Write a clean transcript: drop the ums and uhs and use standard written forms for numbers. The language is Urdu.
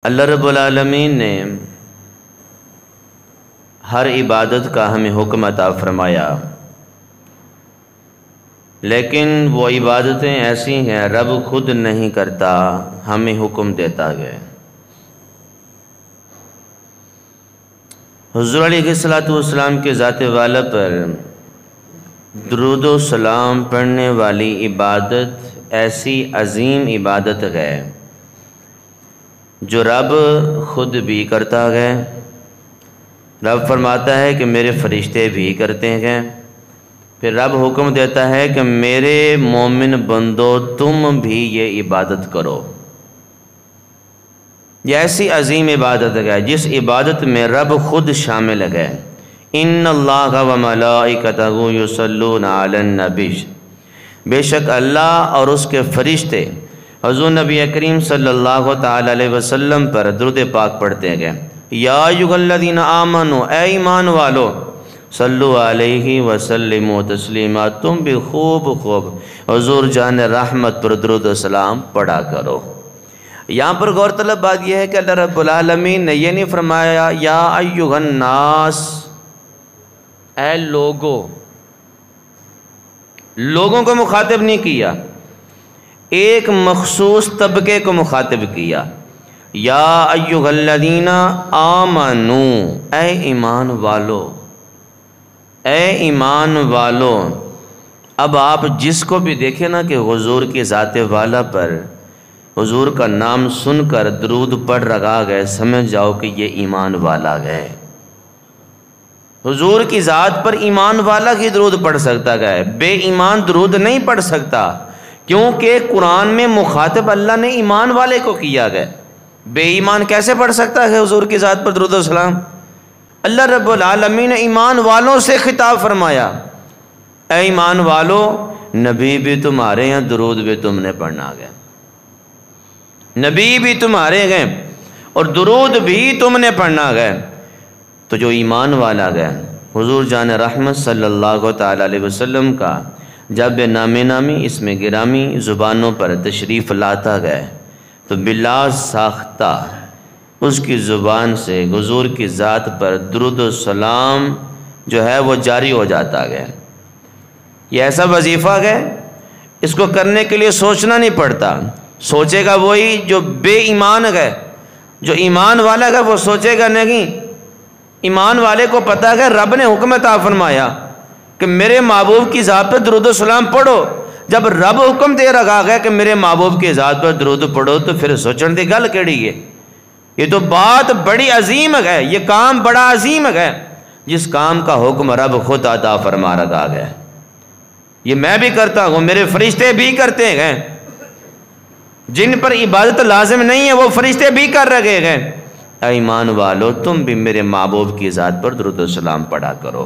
اللہ رب العالمین نے ہر عبادت کا ہمیں حکم عطا فرمایا، لیکن وہ عبادتیں ایسی ہیں رب خود نہیں کرتا، ہمیں حکم دیتا گیا۔ حضور علیہ الصلوۃ والسلام کے ذات والا پر درود و سلام پڑھنے والی عبادت ایسی عظیم عبادت ہے جو رب خود بھی کرتا ہے۔ رب فرماتا ہے کہ میرے فرشتے بھی کرتے ہیں، پھر رب حکم دیتا ہے کہ میرے مومن بندو تم بھی یہ عبادت کرو۔ یہ ایسی عظیم عبادت ہے جس عبادت میں رب خود شامل ہے۔ ان اللہ و ملائکتہ یصلون علی النبی، بے شک اللہ اور اس کے فرشتے حضور نبی کریم صلی اللہ تعالی علیہ وسلم پر درود پاک پڑھتے ہیں۔ یا ایھا الذین آمنوا، اے ایمان والو، صلو علیہ وسلموا تسلیما، تم بھی خوب حضور جان رحمت پر درود و سلام پڑھا کرو۔ یہاں پر غور طلب بات یہ ہے کہ اللہ رب العالمین نے یہ نہیں فرمایا یا ایھا الناس، اے لوگوں کو مخاطب نہیں کیا، ایک مخصوص طبقے کو مخاطب کیا۔ یا ایھا الذین آمنوا، اے ایمان والو، اے ایمان والو۔ اب آپ جس کو بھی دیکھیں نا کہ حضور کی ذات والا پر حضور کا نام سن کر درود پڑھ رہا ہے، سمجھ جاؤ کہ یہ ایمان والا ہے۔ حضور کی ذات پر ایمان والا ہی درود پڑھ سکتا ہے، بے ایمان درود نہیں پڑھ سکتا، کیونکہ قرآن میں مخاطب اللہ نے ایمان والے کو کیا گیا۔ بے ایمان کیسے پڑھ سکتا ہے حضور کی ذات پر درود و سلام؟ اللہ رب العالمین نے ایمان والوں سے خطاب فرمایا، اے ایمان والو، نبی بھی تمہارے ہیں، درود بھی تم نے پڑھنا ہے۔ نبی بھی تمہارے ہیں اور درود بھی تم نے پڑھنا ہے۔ تو جو ایمان والا ہے حضور جان رحمت صلی اللہ تعالی علیہ وسلم کا جب نامی اسم گرامی زبانوں پر تشریف لاتا گیا تو بلا ساختہ اس کی زبان سے حضور کی ذات پر درود و سلام جو ہے وہ جاری ہو جاتا گیا۔ یہ ایسا وظیفہ ہے، اس کو کرنے کے لیے سوچنا نہیں پڑتا، سوچے گا وہی جو بے ایمان ہے، جو ایمان والا ہے وہ سوچے گا نہیں۔ ایمان والے کو پتہ ہے رب نے حکم عطا فرمایا کہ میرے محبوب کی ذات پر درود و سلام پڑھو۔ جب رب حکم دے رہا ہے کہ میرے محبوب کی ذات پر درود پڑھو تو پھر سوچن دی گل کیڑی ہے؟ یہ تو بات بڑی عظیم ہے، یہ کام بڑا عظیم ہے جس کام کا حکم رب خود عطا فرما رہا ہے۔ یہ میں بھی کرتا ہوں، میرے فرشتے بھی کرتے ہیں، جن پر عبادت لازم نہیں ہے وہ فرشتے بھی کر رہے ہیں۔ اے ایمان والو، تم بھی میرے محبوب کی ذات پر درود و سلام پڑھا کرو۔